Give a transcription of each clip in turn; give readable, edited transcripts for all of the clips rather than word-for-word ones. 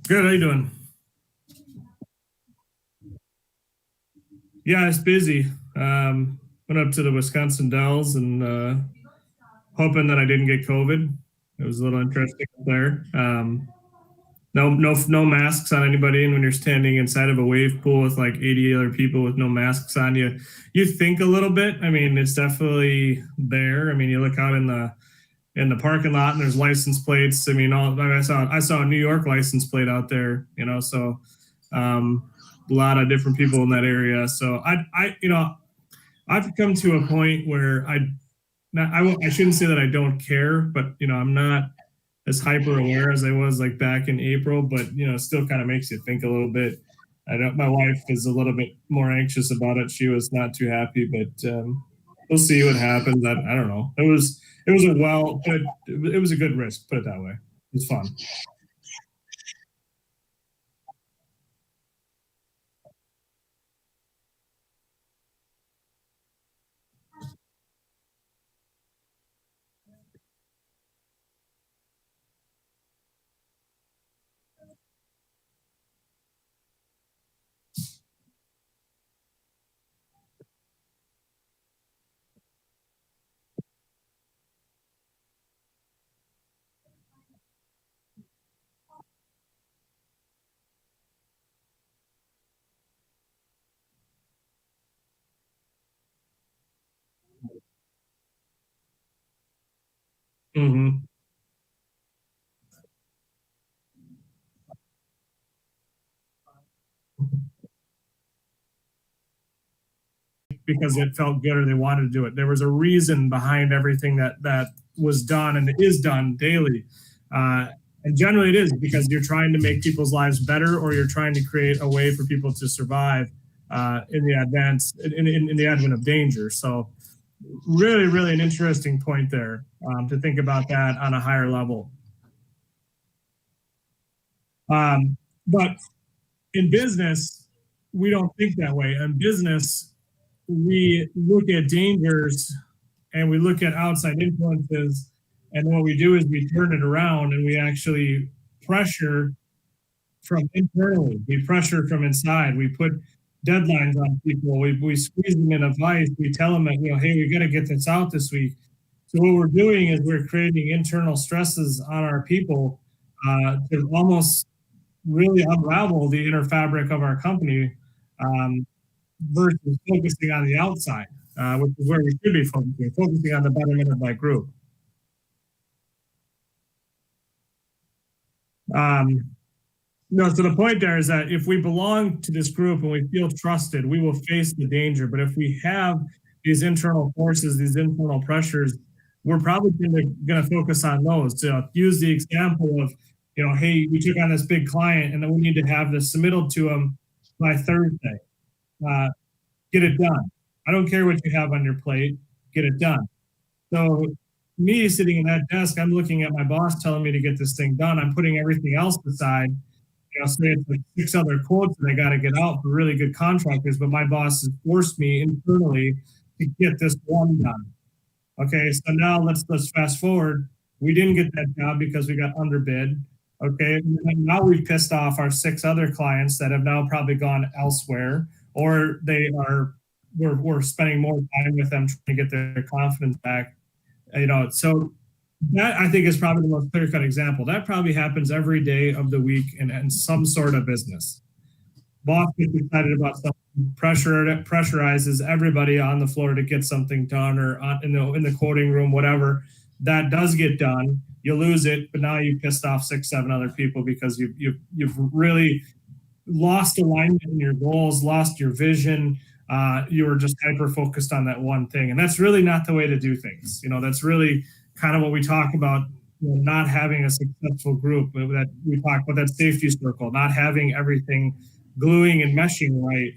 Good. How you doing? Yeah, it's busy. Went up to the Wisconsin Dells and hoping that I didn't get COVID. It was a little interesting up there. No masks on anybody, and when you're standing inside of a wave pool with like 80 other people with no masks on, you think a little bit. I mean, it's definitely there. I mean, you look out in the parking lot and there's license plates. I mean, I saw a New York license plate out there. So a lot of different people in that area. So I've come to a point where I shouldn't say that I don't care, but I'm not as hyper aware as I was like back in April, but it still kind of makes you think a little bit. I know my wife is a little bit more anxious about it. She was not too happy, but we'll see what happens. I don't know. It was a good risk. Put it that way. It was fun. Hmm. Because it felt good or they wanted to do it. There was a reason behind everything that was done and is done daily. Uh, and generally it is because you're trying to make people's lives better or you're trying to create a way for people to survive in the advent of danger. So really, really an interesting point there to think about that on a higher level. But in business, we don't think that way. In business, we look at dangers and we look at outside influences. And what we do is we turn it around and we actually pressure from internally. We pressure from inside. We put deadlines on people. We squeeze them in a vice. We tell them that, hey, we got to get this out this week. So what we're doing is we're creating internal stresses on our people to almost really unravel the inner fabric of our company um, versus focusing on the outside, which is where we should be focusing on the betterment of that group. Um, no, so the point there is that if we belong to this group and we feel trusted, we will face the danger. But if we have these internal forces, these internal pressures, we're probably going to focus on those. To use the example of, hey, we took on this big client and then we need to have this submitted to them by Thursday. Uh, get it done. I don't care what you have on your plate, get it done. So, me sitting in that desk, I'm looking at my boss telling me to get this thing done. I'm putting everything else aside. Say it's like six other quotes that I got to get out for really good contractors, but my boss has forced me internally to get this one done. Okay, so now let's fast forward. We didn't get that job because we got underbid. Okay, and now we've pissed off our six other clients that have now probably gone elsewhere, or we're spending more time with them trying to get their confidence back. So that I think is probably the most clear cut example. That probably happens every day of the week in some sort of business. Boss gets excited about something, pressurizes everybody on the floor to get something done or in the quoting room, whatever. That does get done. You lose it, but now you pissed off six, seven other people because you've really lost alignment in your goals, lost your vision. You were just hyper focused on that one thing, and that's really not the way to do things. That's really kind of what we talk about. Not having a successful group that we talk about, that safety circle, not having everything gluing and meshing right.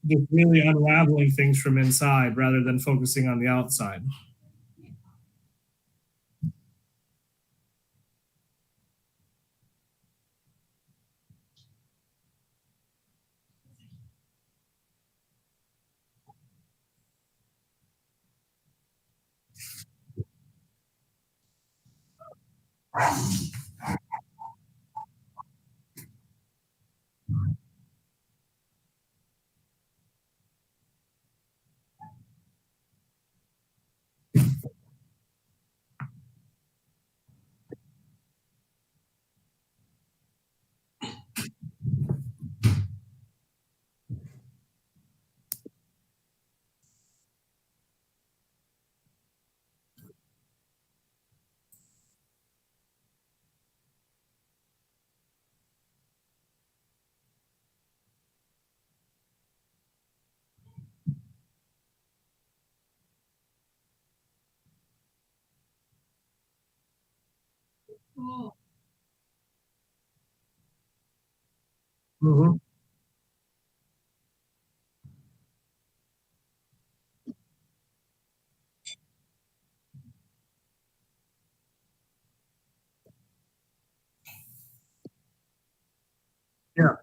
Just really unraveling things from inside rather than focusing on the outside. Mhm. Yeah,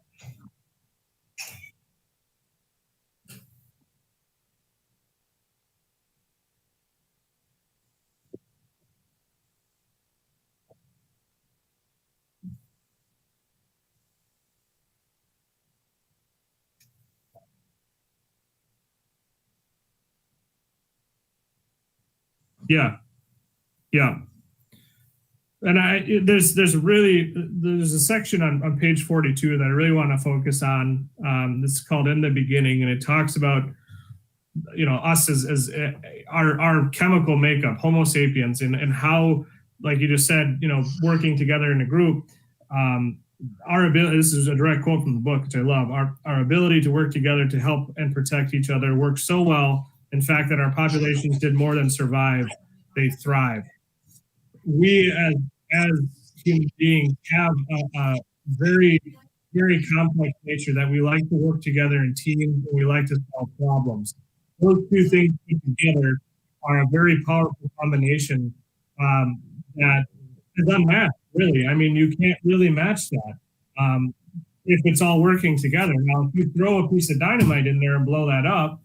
yeah, yeah. And there's a section on page 42 that I really want to focus on. This is called "In the Beginning," and it talks about us as our chemical makeup, Homo sapiens, and how, like you just said, working together in a group. Um, our ability, this is a direct quote from the book, which I love. Our ability to work together to help and protect each other works so well, in fact, that our populations did more than survive; they thrive. We as human beings have a very very complex nature that we like to work together in teams and we like to solve problems. Those two things put together are a very powerful combination that is unmatched. Really, I mean, you can't really match that if it's all working together. Now, if you throw a piece of dynamite in there and blow that up,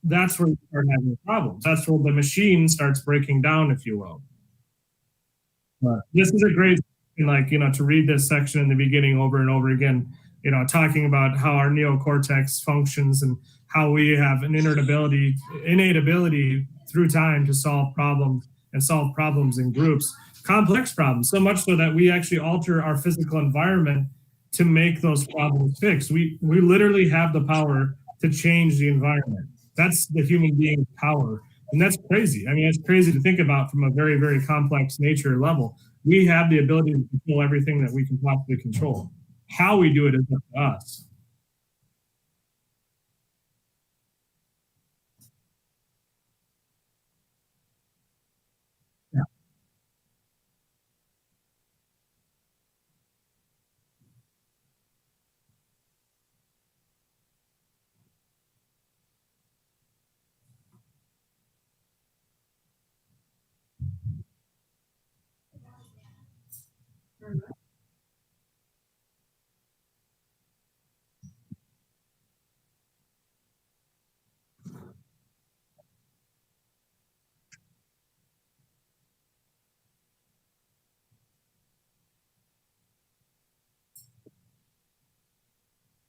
that's where you start having problems. That's where the machine starts breaking down, if you will. But this is a great, like, to read this section in the beginning over and over again, talking about how our neocortex functions and how we have an innate ability through time to solve problems and solve problems in groups, complex problems, so much so that we actually alter our physical environment to make those problems fixed. We literally have the power to change the environment. That's the human being's power. And that's crazy. I mean, it's crazy to think about from a very, very complex nature level. We have the ability to control everything that we can possibly control. How we do it is up to us. Yeah.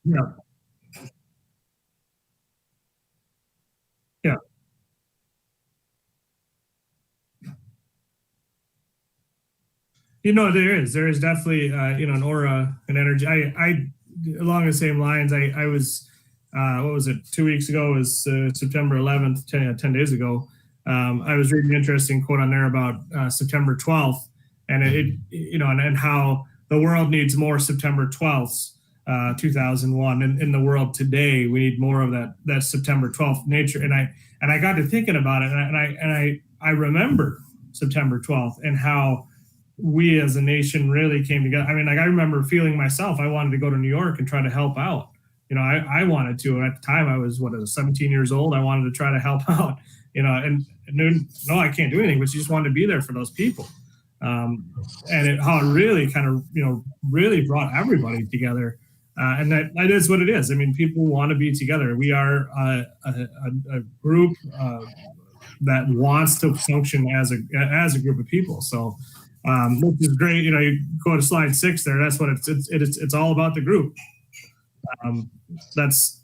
Yeah. Yeah. There is definitely, an aura, an energy. Along the same lines, I was, what was it, 2 weeks ago, it was September 11th, 10 days ago. I was reading an interesting quote on there about September 12th, and and how the world needs more September 12th, 2001. In the world today, we need more of that September 12th nature. And I got to thinking about it, and I remember September 12th and how we as a nation really came together. I mean, like, I remember feeling myself, I wanted to go to New York and try to help out. I wanted to. At the time, I was, 17 years old. I wanted to try to help out, and no, I can't do anything, but you just wanted to be there for those people. Um, and how it really kind of, really brought everybody together. And that is what it is. I mean, people want to be together. We are a group that wants to function as a group of people. So which is great. You know, you go to slide 6 there. That's what it's all about the group. Um, that's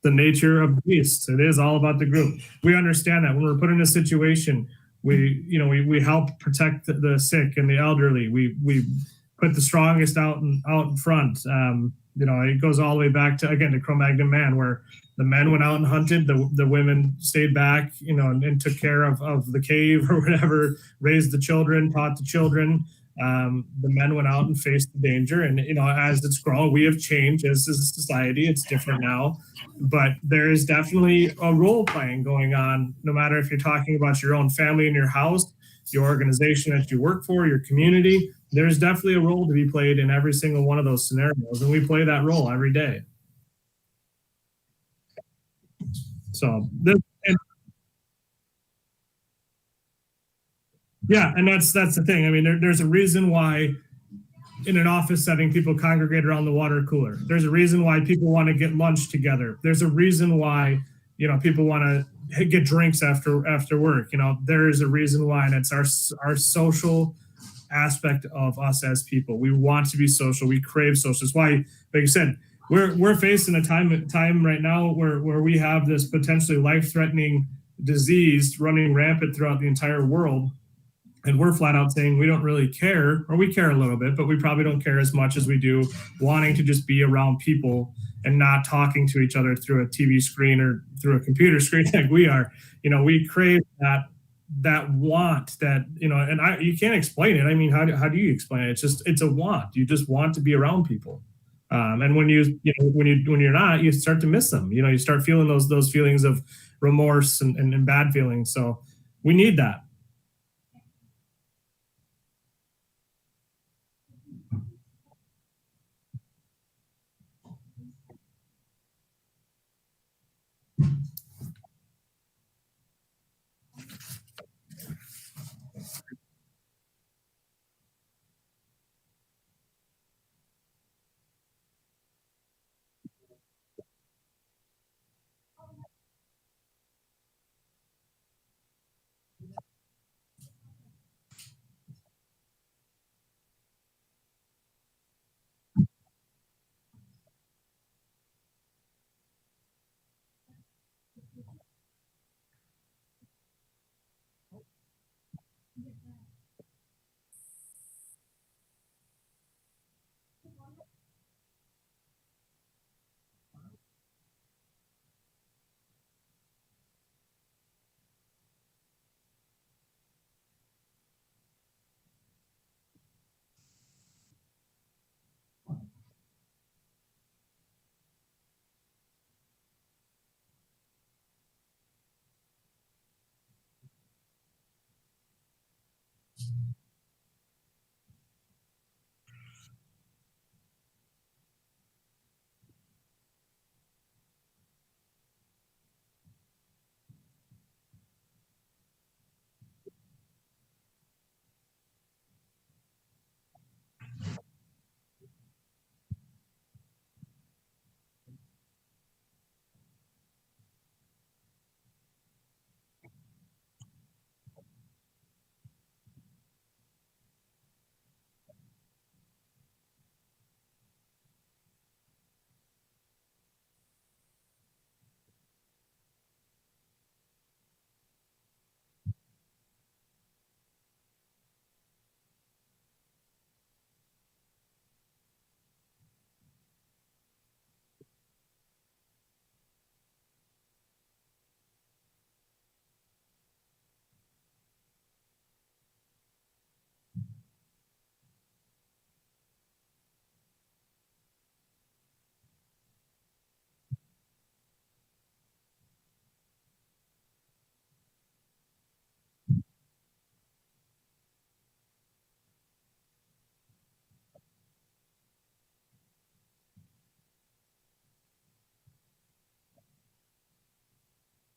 the nature of the beast. It is all about the group. We understand that when we're put in a situation, we help protect the sick and the elderly. We put the strongest out in front. It goes all the way back to, again, to Cro-Magnon man, where the men went out and hunted, the women stayed back, and took care of the cave or whatever, raised the children, taught the children. The men went out and faced the danger, and as it's grown, we have changed as a society. It's different now, but there is definitely a role playing going on. No matter if you're talking about your own family in your house, your organization that you work for, your community, there's definitely a role to be played in every single one of those scenarios, and we play that role every day. So this, and yeah, and that's the thing. I mean, there's a reason why in an office setting people congregate around the water cooler. There's a reason why people want to get lunch together. There's a reason why people want to get drinks after work. There is a reason why, and it's our social aspect of us as people. We want to be social. We crave social. It's why, like you said, we're facing a time right now where we have this potentially life-threatening disease running rampant throughout the entire world. And we're flat out saying we don't really care, or we care a little bit, but we probably don't care as much as we do wanting to just be around people and not talking to each other through a TV screen or through a computer screen like we are. We crave that want, that and you can't explain it. I mean, how do you explain it? It's a want. You just want to be around people. And when when you're not, you start to miss them. You start feeling those feelings of remorse and bad feelings. So we need that.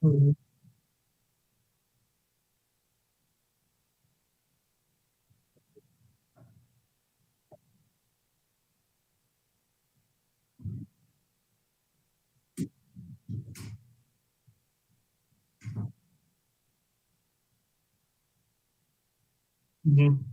Mhm. Mhm.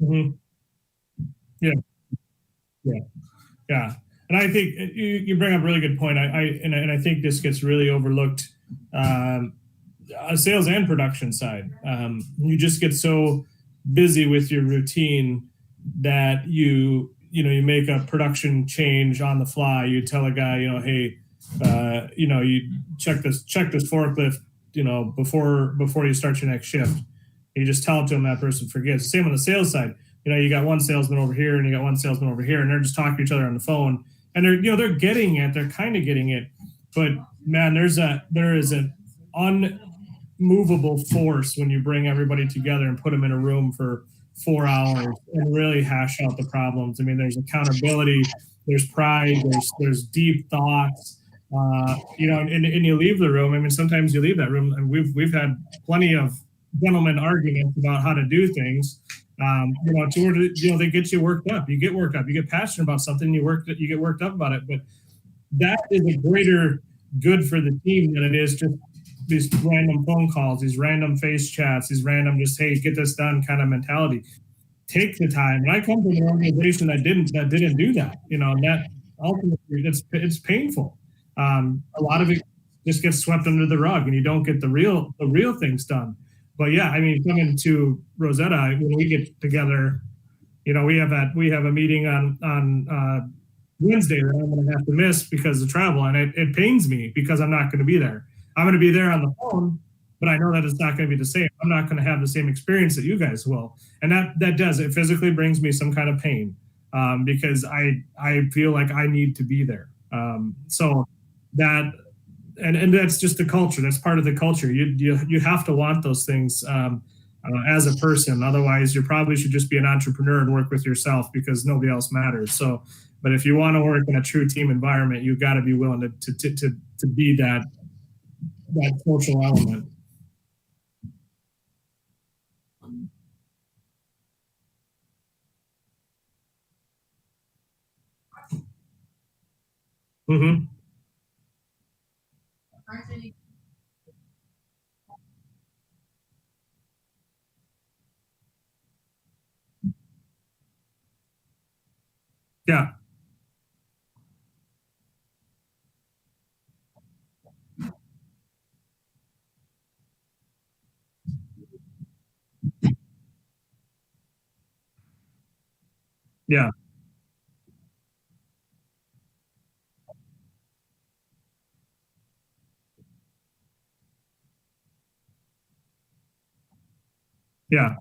Mhm. Yeah, yeah, yeah. And I think you bring up a really good point. I think this gets really overlooked, um, sales and production side. You just get so busy with your routine that you make a production change on the fly. You tell a guy, hey, you check this forklift, before you start your next shift. You just tell it to him, that person forgets. Same on the sales side. You got one salesman over here and you got one salesman over here, and they're just talking to each other on the phone, and they're getting it. They're kind of getting it, but man, there is an unmovable force when you bring everybody together and put them in a room for 4 hours and really hash out the problems. I mean, there's accountability, there's pride, there's deep thoughts. And you leave the room. I mean, sometimes you leave that room, and we've had plenty of gentlemen arguments about how to do things. To where they get you worked up. You get worked up. You get passionate about something. You get worked up about it. But that is a greater good for the team than it is just these random phone calls, these random face chats, these random just, hey, get this done kind of mentality. Take the time. And I come from an organization that didn't do that. And that ultimately it's painful. A lot of it just gets swept under the rug, and you don't get the real things done. But yeah, I mean, coming to Rosetta, when we get together, we have a meeting on Wednesday that I'm going to have to miss because of travel, and it pains me because I'm not going to be there. I'm going to be there on the phone, but I know that it's not going to be the same. I'm not going to have the same experience that you guys will, and that does it physically brings me some kind of pain, because I feel like I need to be there. So that and that's just the culture. That's part of the culture. You have to want those things, as a person. Otherwise, you probably should just be an entrepreneur and work with yourself because nobody else matters. So, but if you want to work in a true team environment, you've got to be willing to be that social element. Hmm. Yeah, yeah, yeah.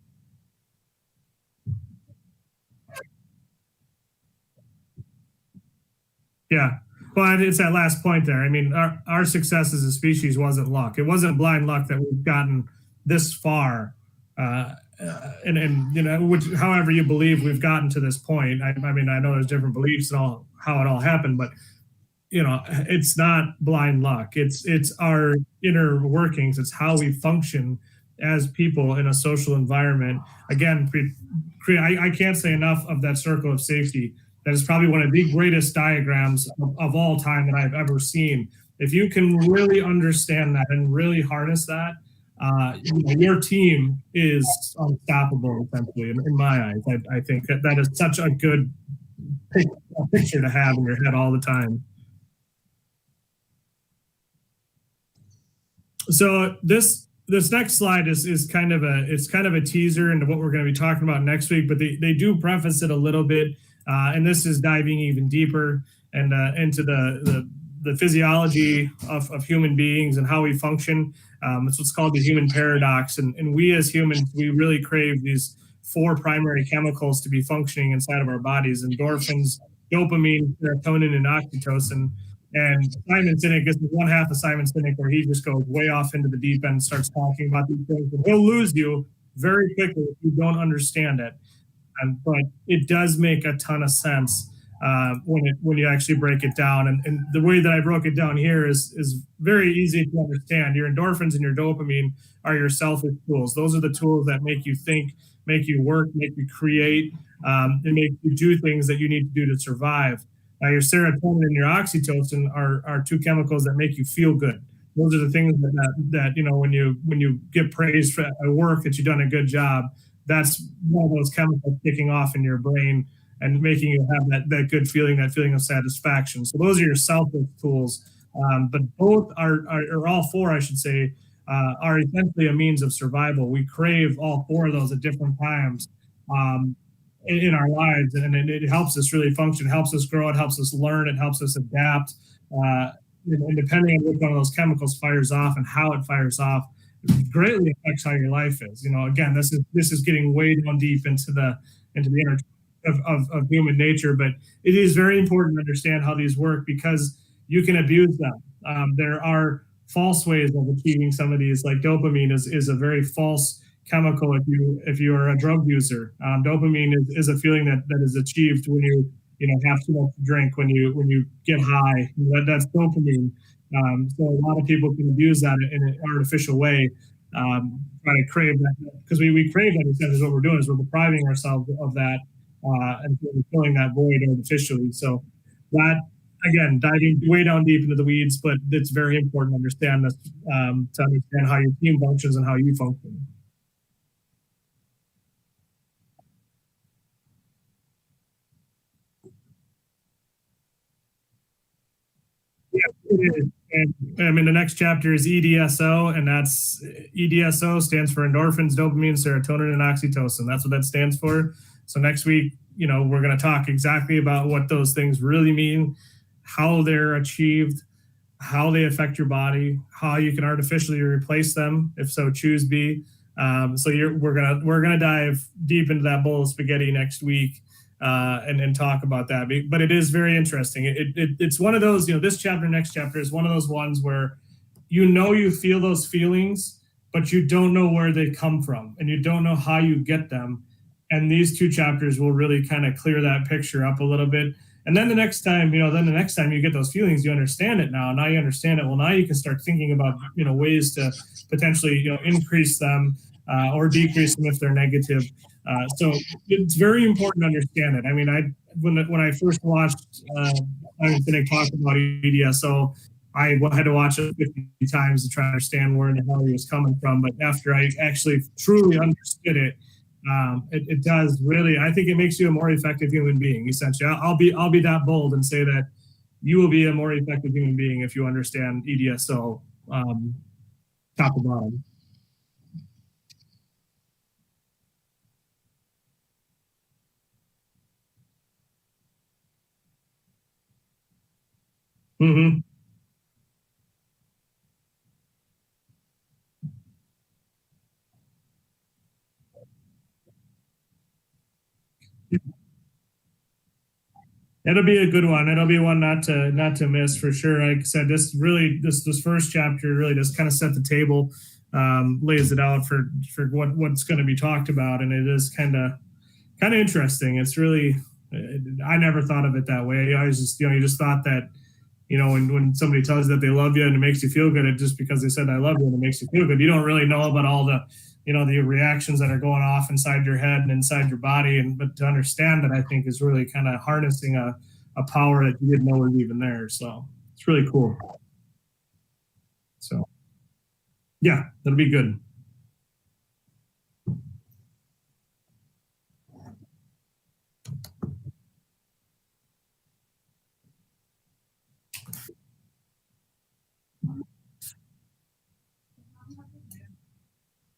Yeah. Well, it's that last point there. I mean, our success as a species wasn't luck. It wasn't blind luck that we've gotten this far. And which, however you believe we've gotten to this point. I mean, I know there's different beliefs and all how it all happened, but it's not blind luck. It's our inner workings. It's how we function as people in a social environment. Again, I can't say enough of that circle of safety. That is probably one of the greatest diagrams of all time that I've ever seen. If you can really understand that and really harness that, your team is unstoppable. Essentially, in my eyes, I think that is such a good picture to have in your head all the time. So this next slide is kind of a teaser into what we're going to be talking about next week, but they do preface it a little bit, and this is diving even deeper and into the physiology of human beings and how we function. It's what's called the human paradox, and we as humans, we really crave these four primary chemicals to be functioning inside of our bodies: endorphins, dopamine, serotonin, and oxytocin. And Simon Sinek is one half of Simon Sinek where he just goes way off into the deep end and starts talking about these things. And he'll lose you very quickly if you don't understand it. But it does make a ton of sense, when you actually break it down. And the way that I broke it down here is very easy to understand. Your endorphins and your dopamine are your selfish tools. Those are the tools that make you think, make you work, make you create, and make you do things that you need to do to survive. Your serotonin and your oxytocin are two chemicals that make you feel good. Those are the things that when you get praised for at work that you've done a good job. that's one of those chemicals kicking off in your brain and making you have that good feeling, that feeling of satisfaction. So those are your self-help tools. But both or all four, I should say, are essentially a means of survival. We crave all four of those at different times um, in our lives, and it helps us really function, helps us grow, it helps us learn, it helps us adapt. Uh, and depending on which one of those chemicals fires off and how it fires off, it greatly affects how your life is. Again, this is getting way down deep into the inner of human nature, but it is very important to understand how these work because you can abuse them. There are false ways of achieving some of these, like dopamine is a very false chemical if you are a drug user. Dopamine is a feeling that is achieved when you have too much to drink, when you get high. That's dopamine. So a lot of people can abuse that in an artificial way, try to crave that because we crave that. Essentially, what we're doing is we're depriving ourselves of that and filling that void artificially. So that again, diving way down deep into the weeds, but it's very important to understand this to understand how your team functions and how you function. Yeah, it is. And I mean, the next chapter is EDSO, and that's EDSO stands for endorphins, dopamine, serotonin, and oxytocin. That's what that stands for. So next week, we're going to talk exactly about what those things really mean, how they're achieved, how they affect your body, how you can artificially replace them, if so choose be. So we're gonna dive deep into that bowl of spaghetti next week and talk about that. But it is very interesting. It's one of those. This chapter, next chapter is one of those ones where you feel those feelings, but you don't know where they come from, and you don't know how you get them. And these two chapters will really kind of clear that picture up a little bit. And then the next time you get those feelings, you understand it now. Now you understand it. Well, now you can start thinking about ways to potentially increase them or decrease them if they're negative. So it's very important to understand it. I mean, when I first watched I was going to talk about EDSO, I had to watch it 50 times to try to understand where in the hell he was coming from. But after I actually truly understood it, it does really. I think it makes you a more effective human being. Essentially, I'll be that bold and say that you will be a more effective human being if you understand EDSO top to bottom. Mm-hmm. It'll be a good one. It'll be one not to miss for sure. Like I said, this first chapter really just kind of set the table, lays it out for what's going to be talked about, and it is kind of interesting. It's really I never thought of it that way. I was just you just thought that when somebody tells you that they love you and it makes you feel good, it just because they said I love you and it makes you feel good. You don't really know about all the reactions that are going off inside your head and inside your body. And but to understand that, I think is really kind of harnessing a power that you didn't know was even there. So it's really cool. So yeah, that'll be good.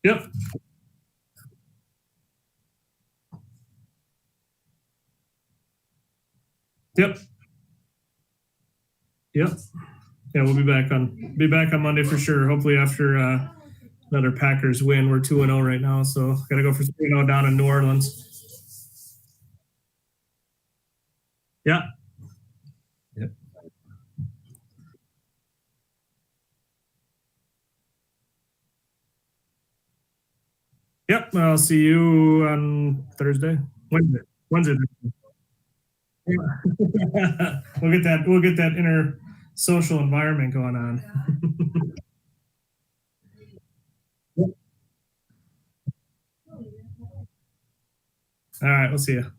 Yep. Yep. Yep. Yeah, we'll be back on Monday for sure. Hopefully after another Packers win. We're 2-0 right now, so got to go for 3-0 down in New Orleans. Yeah. Yep. Yep. I'll see you on Thursday. Wednesday. Wednesday. Yeah. We'll get that inner social environment going on. Yep. All right. We'll see you.